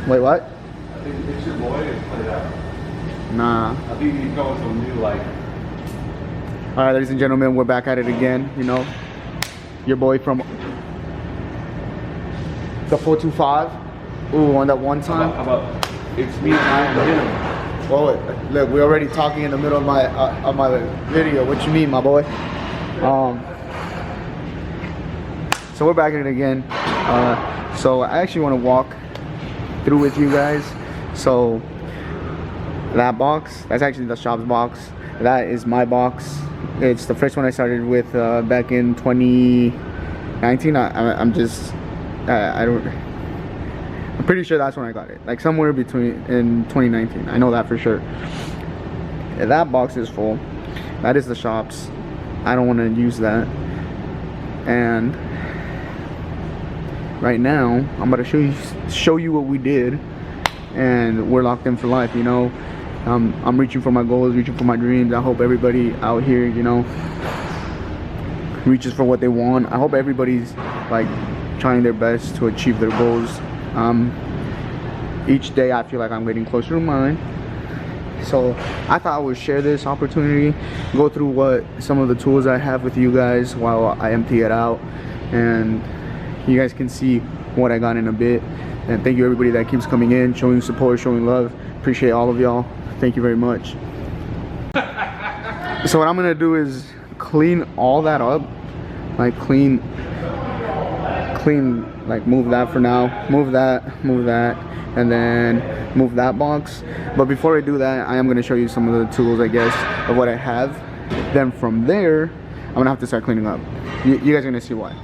Wait, what? I think it's your boy is played out. Nah. I think he's going to a new like. All right, ladies and gentlemen, we're back at it again. You know, your boy from the 425. Ooh, on that one time. How about it's me and I and him? Well, look, we're already talking in the middle of my video. What you mean, my boy? So we're back at it again. So I actually want to walk through with you guys. So that box, that's actually the shop's box. That is my box. It's the first one I started with back in 2019. I'm pretty sure that's when I got it. Like somewhere between in 2019. I know that for sure. Yeah, that box is full. That is the shop's. I don't want to use that. And right now, I'm about to show you what we did, and we're locked in for life. You know, I'm reaching for my goals, reaching for my dreams. I hope everybody out here, you know, reaches for what they want. I hope everybody's like trying their best to achieve their goals. Each day I feel like I'm getting closer to mine. So I thought I would share this opportunity, go through some of the tools I have with you guys while I empty it out, and you guys can see what I got in a bit. And thank you everybody that keeps coming in, showing support, showing love. Appreciate all of y'all. Thank you very much. So what I'm gonna do is clean all that up, like clean, like move that for now, move that, and then move that box. But before I do that, I am gonna show you some of the tools, I guess, of what I have. Then from there, I'm gonna have to start cleaning up. You guys are gonna see why.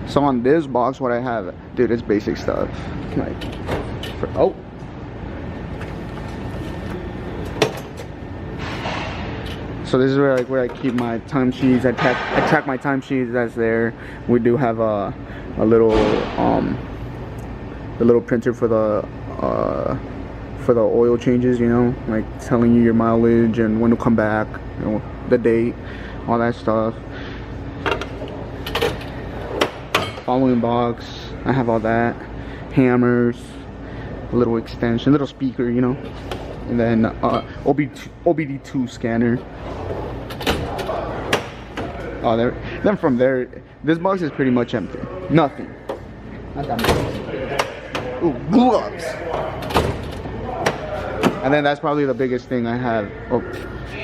So on this box, what I have, dude, it's basic stuff. Like, oh. So this is where I keep my timesheets. I track my timesheets. That's there. We do have a little printer for the oil changes. You know, like telling you your mileage and when to come back. You know, the date, all that stuff. Following box, I have all that. Hammers, a little extension, little speaker, you know, and then OBD2 scanner. Oh, there. Then from there, this box is pretty much empty. Nothing. Not that much. Ooh, gloves. And then that's probably the biggest thing I have. Oh,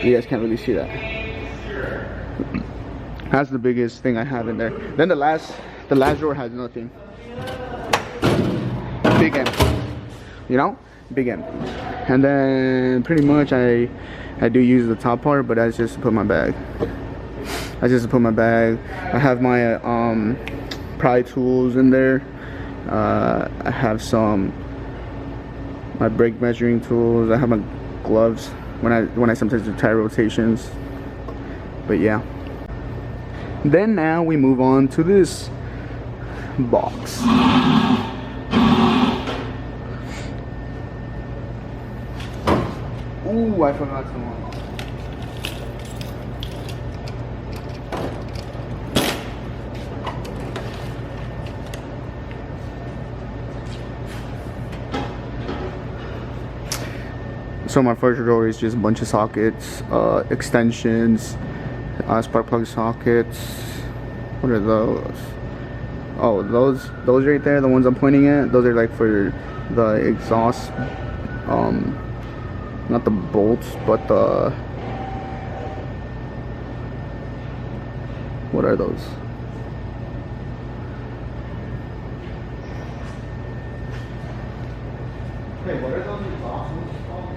you guys can't really see that. That's the biggest thing I have in there. Then the last drawer has nothing. Big empty. You know? Big empty. And then pretty much I do use the top part, but that's just to put my bag. I have my pry tools in there. I have my brake measuring tools. I have my gloves when I sometimes do tire rotations. But yeah. Then now we move on to this box. Ooh, I forgot someone. So my first drawer is just a bunch of sockets, extensions, spark plug sockets. What are those? Oh, those right there, the ones I'm pointing at, those are like for the exhaust, not the bolts, but the, what are those? Hey, what are those exhaust ones called?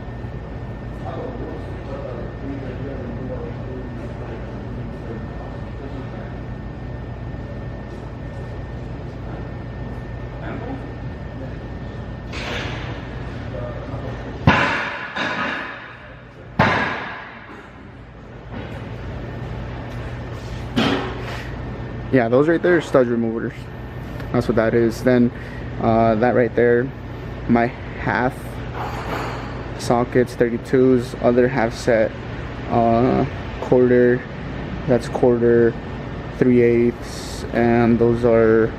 Yeah, those right there are stud removers. That's what that is. Then that right there, my half sockets, 32s, other half set, quarter, that's quarter, 3/8, and those are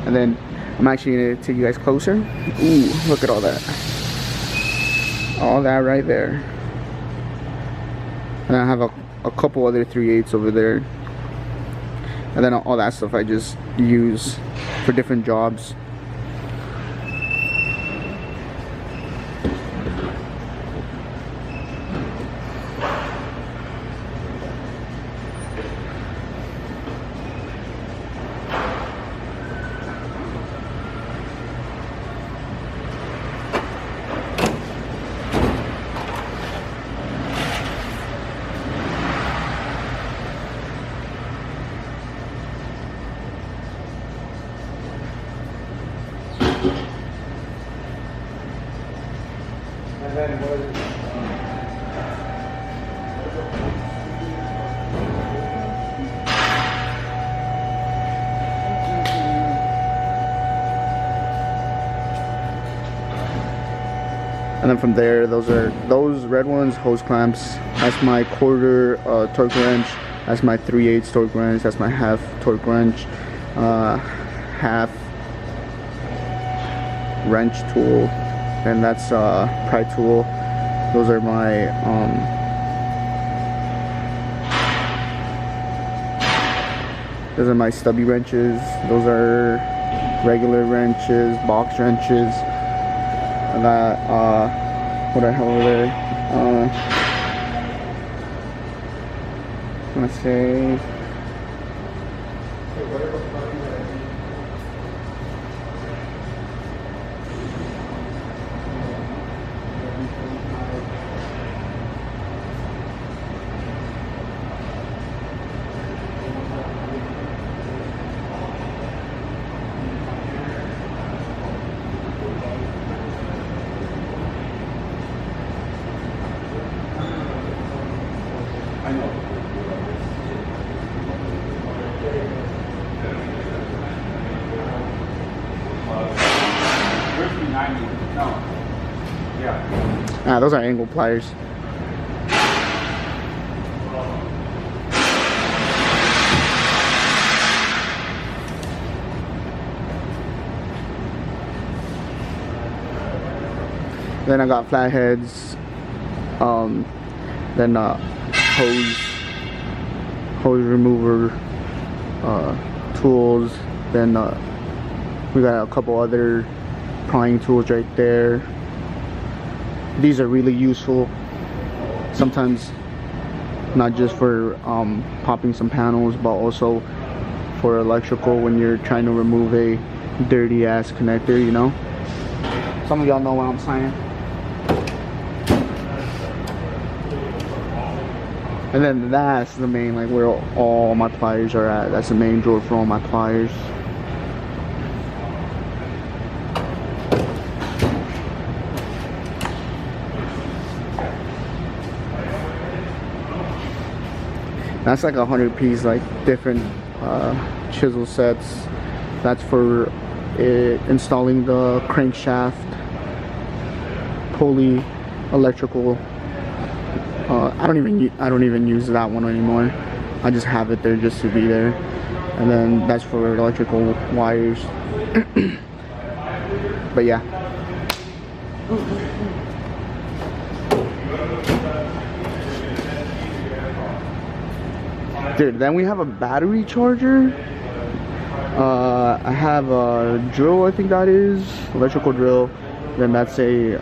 And then I'm actually gonna take you guys closer. Ooh, look at all that. All that right there. And I have a couple other 3/8 over there. And then all that stuff I just use for different jobs. And then what is it? And then from there, those red ones, hose clamps. That's my quarter torque wrench. That's my 3/8 torque wrench. That's my half torque wrench. Half wrench tool. And that's pry tool. Those are my stubby wrenches. Those are regular wrenches, box wrenches. I got what I have over there. I'm gonna say. I know. Where's the 90? No. Yeah. Those are angle pliers. Then I got flatheads. Then hose remover tools. Then we got a couple other prying tools right there. These are really useful sometimes, not just for popping some panels, but also for electrical when you're trying to remove a dirty ass connector, you know. Some of y'all know what I'm saying. And then that's the main, like, where all my pliers are at. That's the main drawer for all my pliers. That's like 100-piece, like, different chisel sets. That's for installing the crankshaft, pulley, electrical. I don't even use that one anymore. I just have it there just to be there. And then that's for electrical wires. But yeah. Dude, then we have a battery charger. I have a drill, I think that is, electrical drill. Then that's a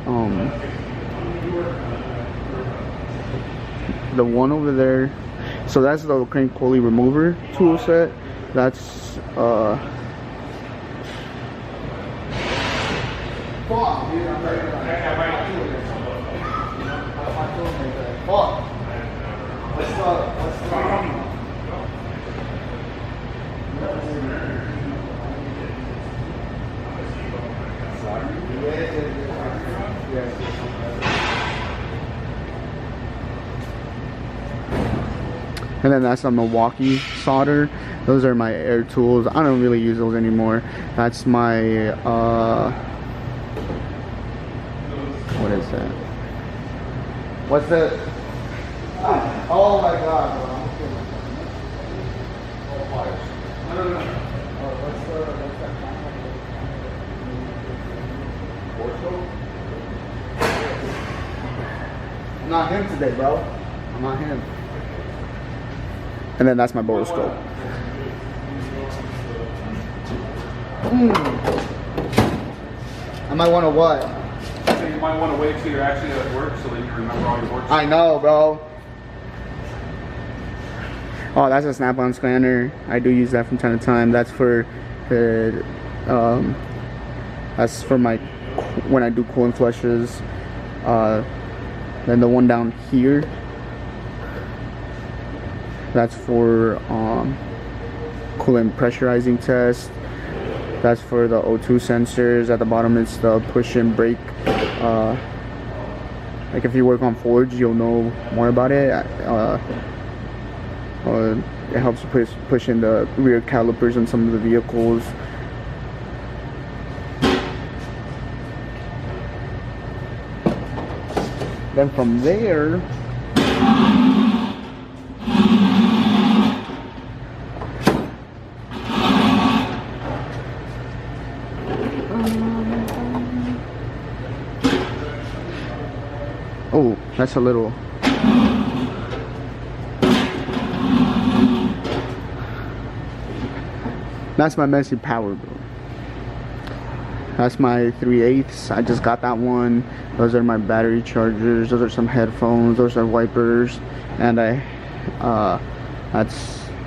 the one over there. So that's the crank pulley remover tool set. That's and then that's a Milwaukee solder. Those are my air tools. I don't really use those anymore. That's my what is that? What's that? Oh my god, bro. No. What's that? not him today, bro. I'm not him. And then that's my boroscope. I might want to what? So you might want to wait till you're actually at work so that you remember all your work. I know, bro. Oh, that's a snap-on scanner. I do use that from time to time. That's for that's for my when I do coolant flushes. Then the one down here, that's for coolant pressurizing test. That's for the O2 sensors. At the bottom it's the push and brake. Like if you work on Forge, you'll know more about it. It helps push in the rear calipers on some of the vehicles. Then from there, oh, that's a little. That's my messy power, bro. That's my 3/8. I just got that one. Those are my battery chargers. Those are some headphones. Those are wipers. And that's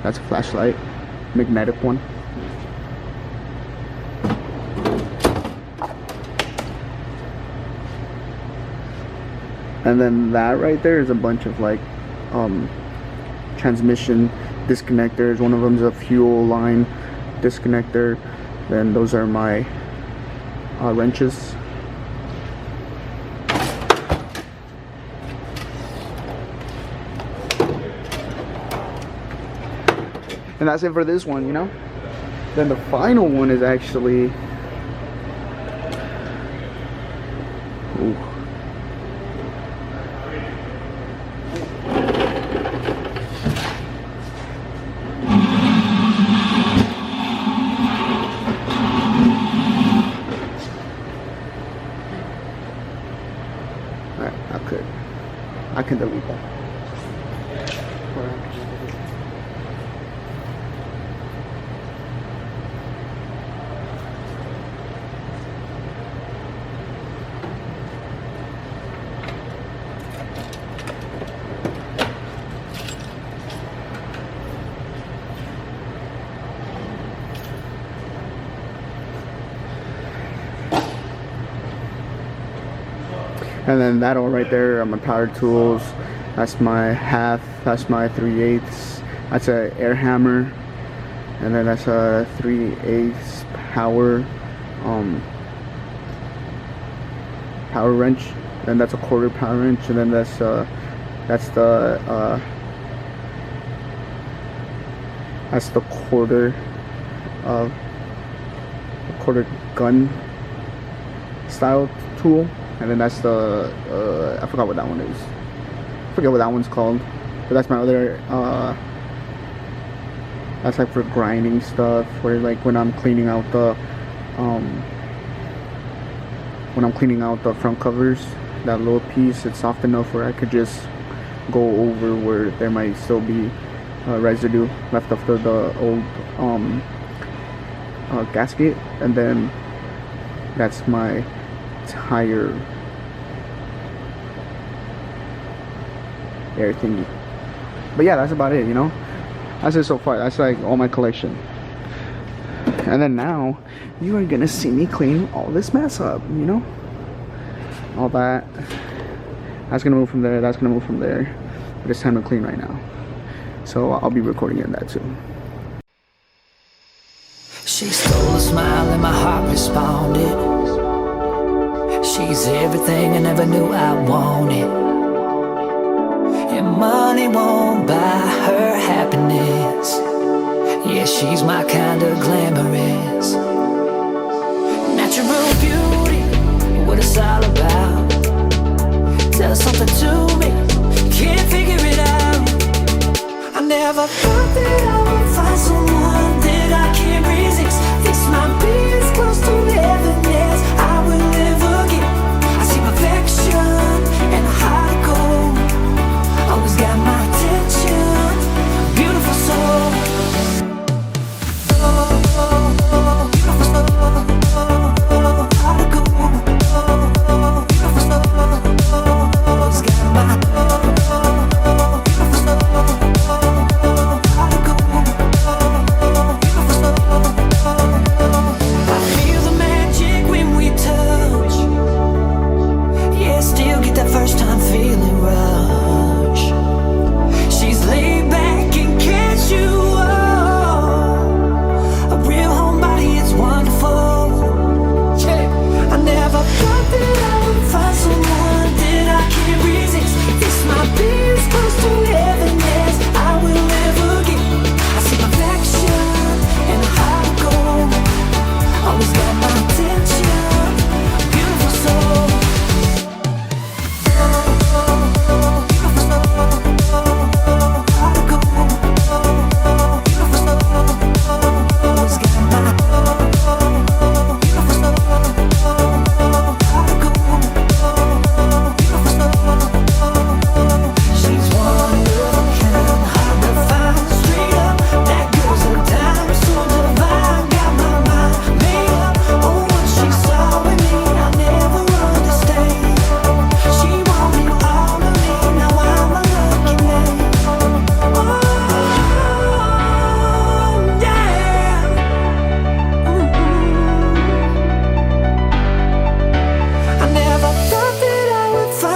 a flashlight, magnetic one. And then that right there is a bunch of like transmission disconnectors. One of them is a fuel line disconnector. Then those are my wrenches. And that's it for this one, you know. Then the final one is actually ooh. I can delete that. And then that all right there are my power tools. That's my half, that's my 3/8. That's a air hammer. And then that's a 3/8 power power wrench. Then that's a quarter power wrench. And then that's the quarter gun style tool. And then that's the I forgot what that one is. I forget what that one's called. But that's my other that's like for grinding stuff, where like when I'm cleaning out the front covers, that little piece, it's soft enough where I could just go over where there might still be residue left after the old gasket. And then that's my tire air thingy. But yeah, that's about it, you know. That's it so far. That's like all my collection. And then now you are gonna see me clean all this mess up, you know. All that, that's gonna move from there, that's gonna move from there. But it's time to clean right now, so I'll be recording in that too. She stole a smile and my heart responded. She's everything I never knew I wanted. And money won't buy her happiness. Yeah, she's my kind of glamorous. Natural beauty, what it's all about. Tell something to me, can't figure it out. I never thought that I would find someone that I can't resist. This might be as close to heaven as I will ever get. I see perfection and a heart of gold.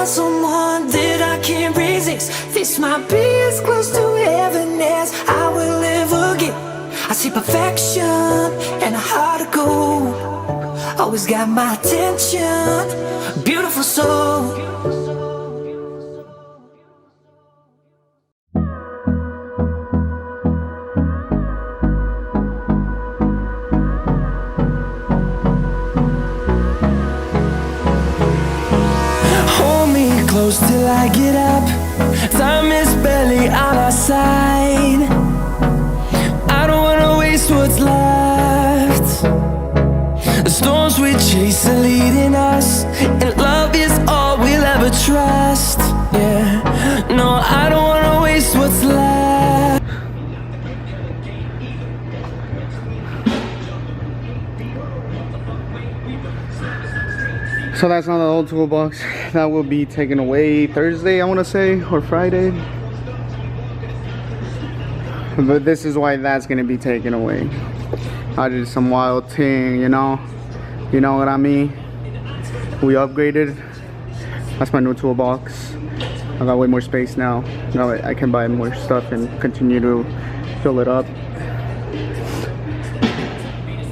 found someone that I can't resist. This might be as close to heaven as I will ever get. I see perfection and a heart of gold. Always got my attention, beautiful soul. Close till I get up. Time is barely on our side. I don't wanna waste what's left. The storms we chase are leading us, and love is all we'll ever trust. Yeah, no, I don't wanna waste what's left. So that's not the old toolbox. That will be taken away Thursday, I want to say, or Friday. But this is why that's going to be taken away. I did some wild thing, you know what I mean? We upgraded. That's my new toolbox. I got way more space now. Now I can buy more stuff and continue to fill it up.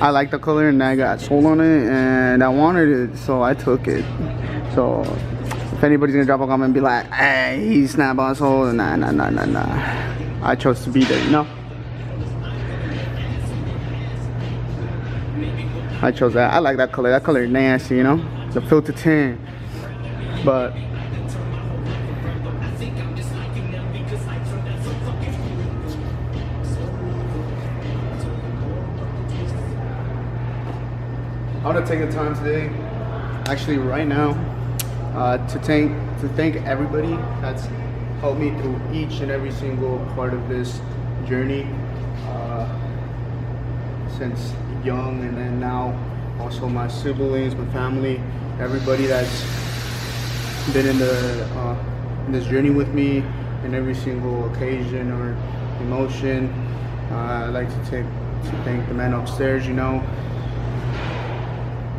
I like the color and I got sold on it and I wanted it, so I took it. So if anybody's gonna drop a comment and be like, hey, he's not bought sold, nah. I chose to be there, you know? I chose that. I like that color. That color is nasty, you know? The filter tin. But I want to take the time today, actually right now, to thank everybody that's helped me through each and every single part of this journey, since young, and then now also my siblings, my family, everybody that's been in this journey with me in every single occasion or emotion. I'd like to thank the man upstairs, you know.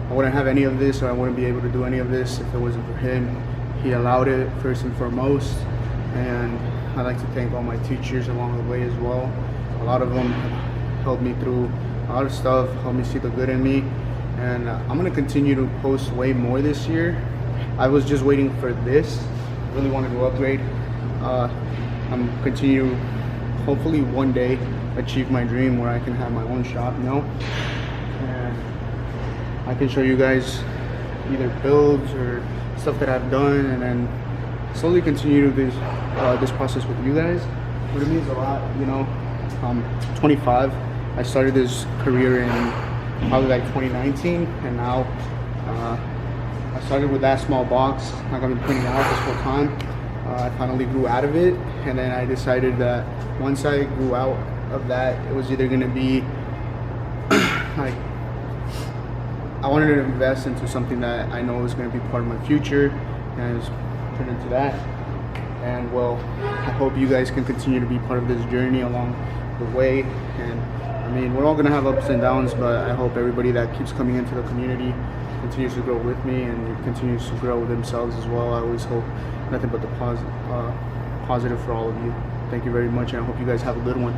I wouldn't have any of this, or I wouldn't be able to do any of this if it wasn't for him. He allowed it first and foremost, and I'd like to thank all my teachers along the way as well. A lot of them helped me through a lot of stuff, helped me see the good in me, and I'm gonna continue to post way more this year. I was just waiting for this. I really wanted to upgrade. I'm continue, hopefully one day, achieve my dream where I can have my own shop, you know? And I can show you guys either builds or stuff that I've done, and then slowly continue this process with you guys. But it means a lot, you know. I'm 25. I started this career in probably like 2019, and now I started with that small box like I've been putting out this whole time. I finally grew out of it, and then I decided that once I grew out of that, it was either gonna be like, I wanted to invest into something that I know is going to be part of my future, and it's turned into that. And well, I hope you guys can continue to be part of this journey along the way. And I mean, we're all going to have ups and downs, but I hope everybody that keeps coming into the community continues to grow with me and continues to grow themselves as well. I always hope nothing but the positive for all of you. Thank you very much, and I hope you guys have a good one.